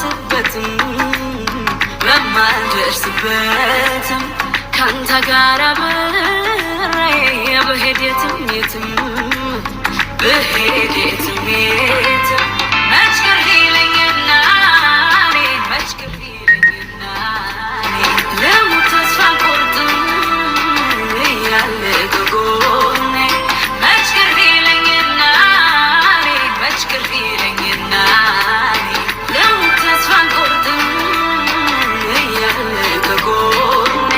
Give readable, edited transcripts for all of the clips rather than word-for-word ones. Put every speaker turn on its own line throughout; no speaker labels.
በማልደርስበትም በማልደርስበትም ካንተ ጋር አብሬ ብሄድ የትም የትም ብሄድ የትም የትም መች ቅር ይለኝና እኔ መች ቅር ይለኝና እኔ ልሙት ተስፋ አልቆርጥም እያለ ከጎኔ መች ቅር ይለኝና እኔ መች ቅር ይለኝና እኔ ልሙት ተስፋ አልቆርጥም እያለ ከጎኔ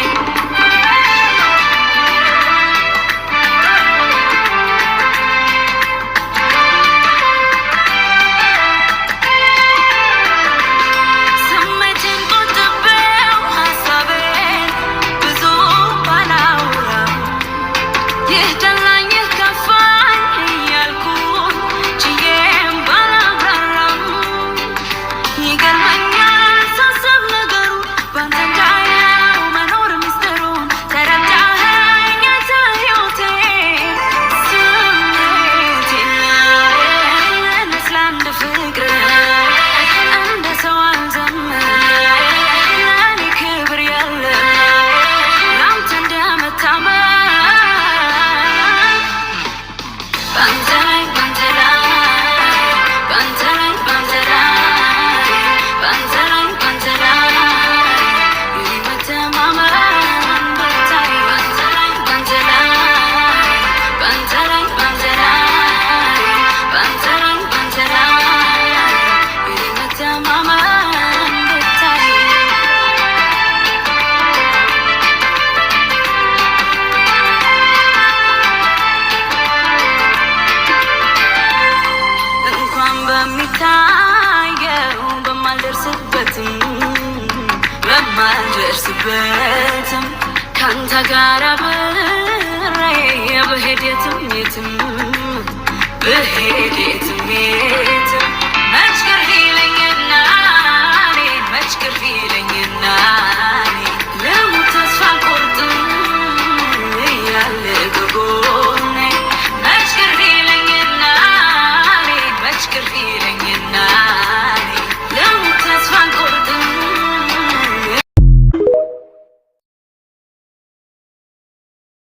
በሚታየው በማልደርስበትም በማልደርስበትም ካንተ ጋር አብሬ ብሄድ የትም የትም ብሄድ የትም የትም